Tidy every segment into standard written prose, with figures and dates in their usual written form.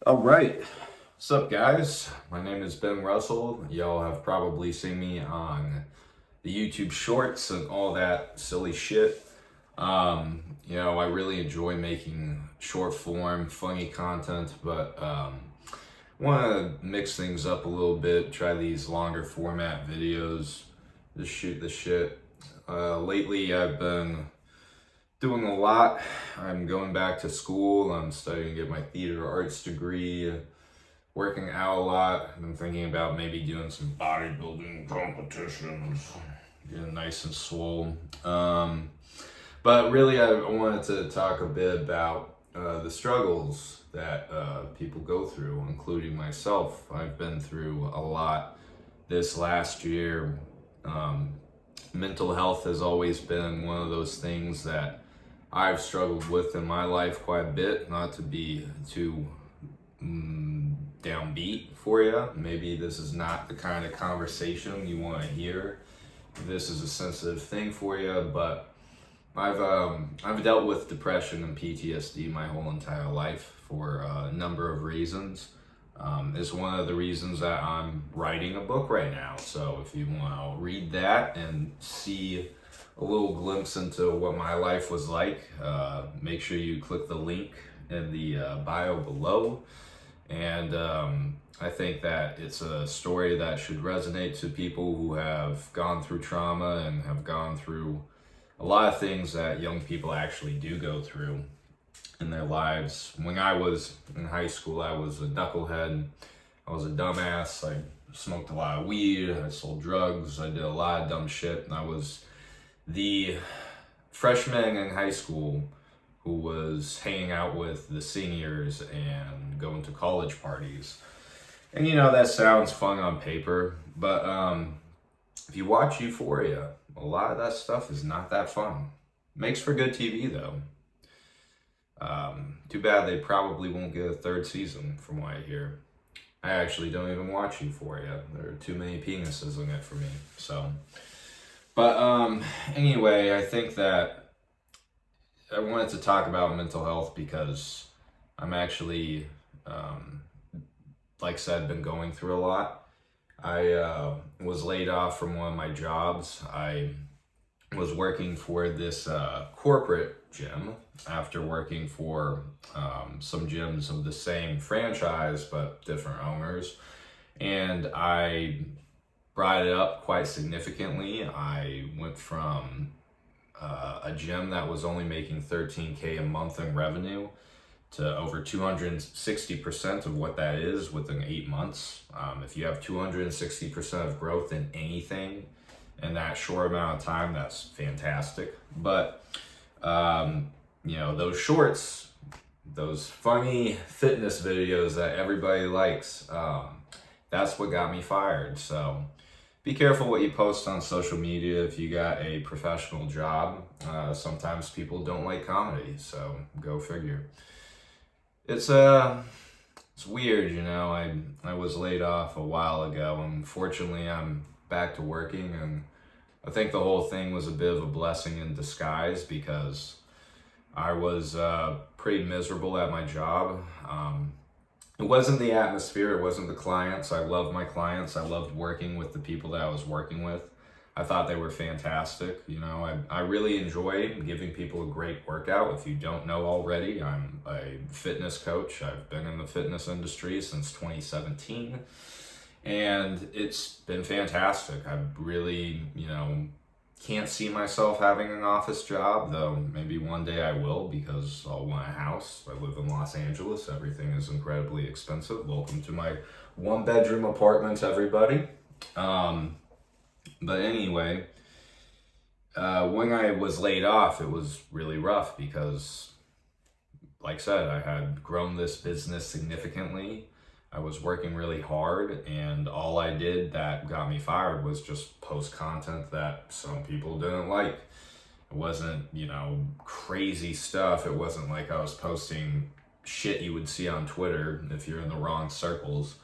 All right. What's up, guys? My name is Ben Russell. Y'all have probably seen me on the YouTube shorts and all that silly shit. I really enjoy making short form, funny content, but want to mix things up a little bit, try these longer format videos, just shoot the shit. Lately, I've been doing a lot. I'm going back to school. I'm studying to get my theater arts degree, working out a lot. I've been thinking about maybe doing some bodybuilding competitions, getting nice and swole. But really, I wanted to talk a bit about the struggles that people go through, including myself. I've been through a lot this last year. Mental health has always been one of those things that I've struggled with in my life quite a bit. Not to be too downbeat for you. Maybe this is not the kind of conversation you want to hear. This is a sensitive thing for you, but I've dealt with depression and PTSD my whole entire life for a number of reasons. It's one of the reasons that I'm writing a book right now. So if you want to read that and see a little glimpse into what my life was like, make sure you click the link in the bio below. And I think that it's a story that should resonate to people who have gone through trauma and have gone through a lot of things that young people actually do go through in their lives. When I was in high school, I was a knucklehead. I was a dumbass. I smoked a lot of weed. I sold drugs. I did a lot of dumb shit. And I was the freshman in high school who was hanging out with the seniors and going to college parties. And that sounds fun on paper, but if you watch Euphoria, a lot of that stuff is not that fun. Makes for good TV though. Too bad they probably won't get a third season from what I hear. I actually don't even watch Euphoria. There are too many penises in it for me. But anyway, I think that I wanted to talk about mental health because I'm actually, like I said, been going through a lot. I was laid off from one of my jobs. I was working for this corporate gym after working for some gyms of the same franchise but different owners. And I brought it up quite significantly. I went from a gym that was only making $13K a month in revenue to over 260% of what that is within 8 months. If you have 260% of growth in anything in that short amount of time, that's fantastic. But, those shorts, those funny fitness videos that everybody likes, that's what got me fired. So be careful what you post on social media if you got a professional job. Sometimes people don't like comedy, so go figure. It's weird, I was laid off a while ago, and fortunately I'm back to working, and I think the whole thing was a bit of a blessing in disguise because I was pretty miserable at my job. It wasn't the atmosphere, it wasn't the clients. I loved my clients. I loved working with the people that I was working with. I thought they were fantastic. I really enjoy giving people a great workout. If you don't know already, I'm a fitness coach. I've been in the fitness industry since 2017, and it's been fantastic. I really, can't see myself having an office job, though maybe one day I will because I'll want a house. I live in Los Angeles. Everything is incredibly expensive. Welcome to my one-bedroom apartment, everybody. But anyway, when I was laid off, it was really rough because, like I said, I had grown this business significantly. I was working really hard, and all I did that got me fired was just post content that some people didn't like. It wasn't, crazy stuff. It wasn't like I was posting shit you would see on Twitter if you're in the wrong circles.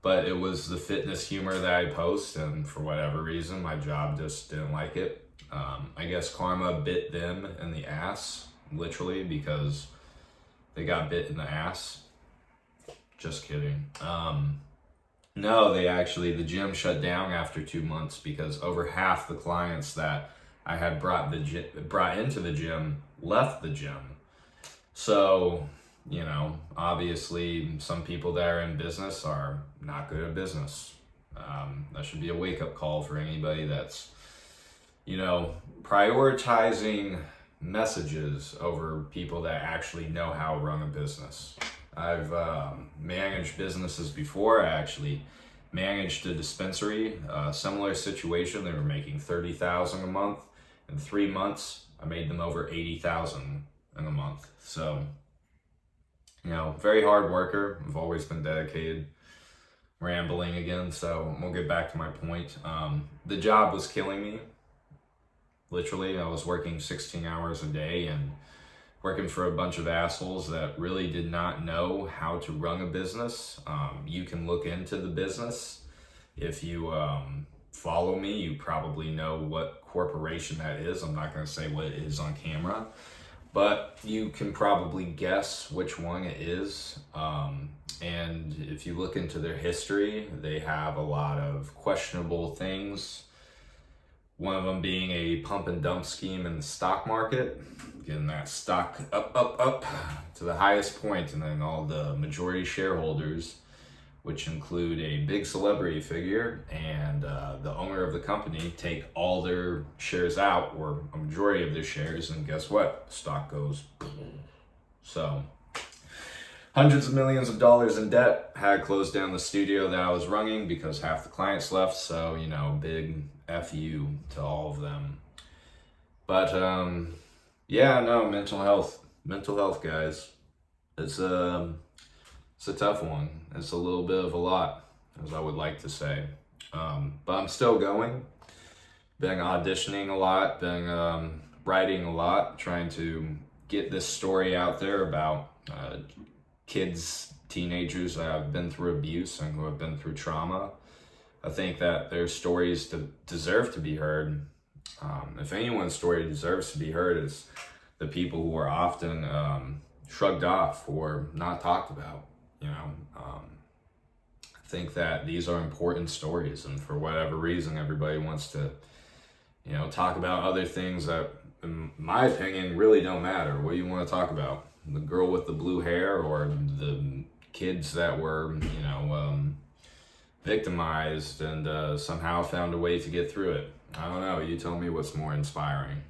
But it was the fitness humor that I post, and for whatever reason, my job just didn't like it. I guess karma bit them in the ass, literally, because they got bit in the ass. Just kidding. No, the gym shut down after 2 months because over half the clients that I had brought into the gym left the gym. So, obviously some people that are in business are not good at business. That should be a wake-up call for anybody that's, prioritizing messages over people that actually know how to run a business. I've managed businesses before. I actually managed a dispensary, similar situation. They were making $30,000 a month. In 3 months, I made them over $80,000 in a month. So, very hard worker. I've always been dedicated. Rambling again, so we'll get back to my point. The job was killing me. Literally, I was working 16 hours a day and working for a bunch of assholes that really did not know how to run a business. You can look into the business. If you follow me, you probably know what corporation that is. I'm not going to say what it is on camera, but you can probably guess which one it is. And if you look into their history, they have a lot of questionable things. One of them being a pump and dump scheme in the stock market, getting that stock up to the highest point, and then all the majority shareholders, which include a big celebrity figure and the owner of the company, take all their shares out, or a majority of their shares, and guess what? Stock goes. So, hundreds of millions of dollars in debt. Had closed down the studio that I was running because half the clients left. So, big F you to all of them. But, mental health, guys. It's a tough one. It's a little bit of a lot, as I would like to say. But I'm still going. Been auditioning a lot, been writing a lot, trying to get this story out there about kids, teenagers that have been through abuse and who have been through trauma. I think that their stories deserve to be heard. If anyone's story deserves to be heard, it's the people who are often shrugged off or not talked about. I think that these are important stories, and for whatever reason, everybody wants to, talk about other things that, in my opinion, really don't matter. What do you want to talk about? The girl with the blue hair, or the kids that were, victimized and somehow found a way to get through it? I don't know. You tell me what's more inspiring.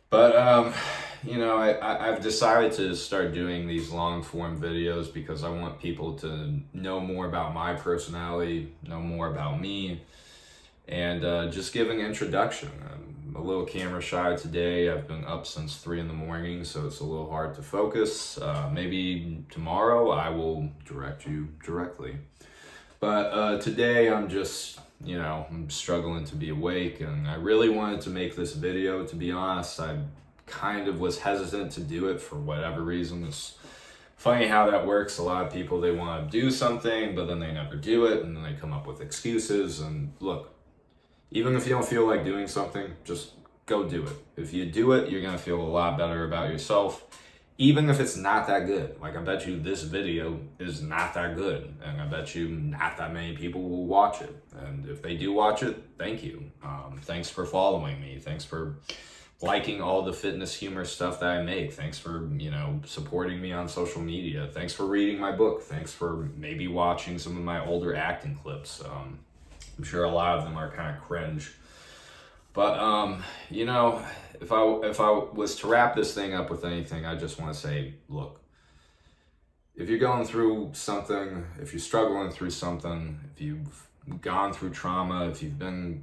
But, I've decided to start doing these long form videos because I want people to know more about my personality, know more about me, and just give an introduction. I'm a little camera shy today. I've been up since 3 a.m, so it's a little hard to focus. Maybe tomorrow I will direct you directly. But today I'm just, I'm struggling to be awake, and I really wanted to make this video. To be honest, I kind of was hesitant to do it for whatever reason. It's funny how that works. A lot of people, they want to do something, but then they never do it, and then they come up with excuses. And look, even if you don't feel like doing something, just go do it. If you do it, you're going to feel a lot better about yourself. Even if it's not that good. Like, I bet you this video is not that good, and I bet you not that many people will watch it. And if they do watch it, thank you. Thanks for following me. Thanks for liking all the fitness humor stuff that I make. Thanks for, supporting me on social media. Thanks for reading my book. Thanks for maybe watching some of my older acting clips. I'm sure a lot of them are kind of cringe. But, if I was to wrap this thing up with anything, I just want to say, look, if you're going through something, if you're struggling through something, if you've gone through trauma, if you've been,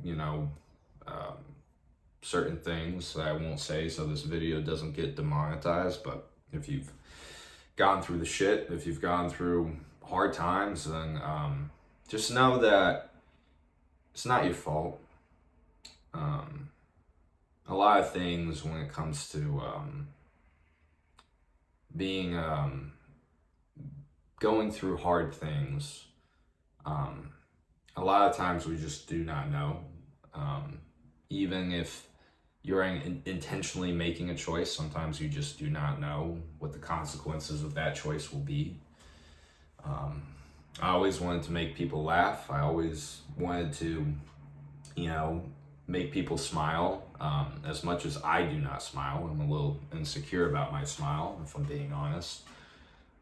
certain things that I won't say so this video doesn't get demonetized, but if you've gone through the shit, if you've gone through hard times, then just know that it's not your fault. A lot of things when it comes to being going through hard things, a lot of times we just do not know. Even if you're intentionally making a choice, sometimes you just do not know what the consequences of that choice will be. I always wanted to make people laugh. I always wanted to, make people smile. As much as I do not smile, I'm a little insecure about my smile, if I'm being honest.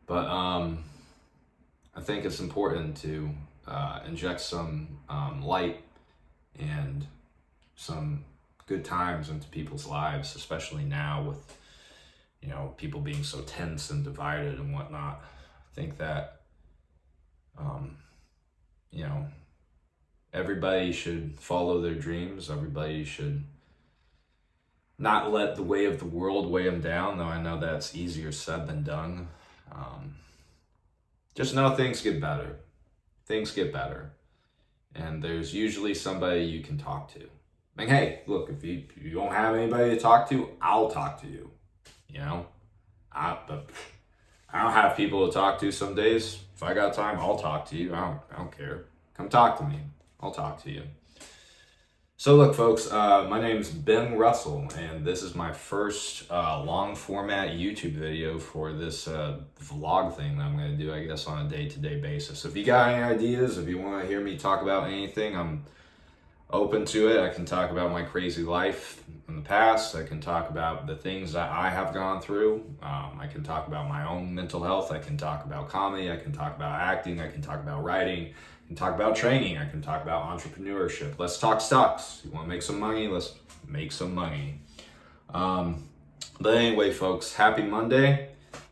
But I think it's important to inject some light and some good times into people's lives, especially now with, people being so tense and divided and whatnot. I think that, everybody should follow their dreams. Everybody should not let the way of the world weigh them down, though I know that's easier said than done. Just know things get better. Things get better. And there's usually somebody you can talk to. Like, hey, look, if you don't have anybody to talk to, I'll talk to you. I don't have people to talk to some days. If I got time, I'll talk to you. I don't care. Come talk to me. I'll talk to you. So look, folks, my name's Ben Russell, and this is my first long format YouTube video for this vlog thing that I'm going to do, I guess, on a day-to-day basis. So if you got any ideas, if you want to hear me talk about anything, I'm open to it. I can talk about my crazy life in the past. I can talk about the things that I have gone through. I can talk about my own mental health. I can talk about comedy. I can talk about acting. I can talk about writing. I can talk about training. I can talk about entrepreneurship. Let's talk stocks. You want to make some money? Let's make some money. But anyway, folks, happy Monday,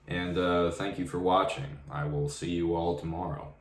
and thank you for watching. I will see you all tomorrow.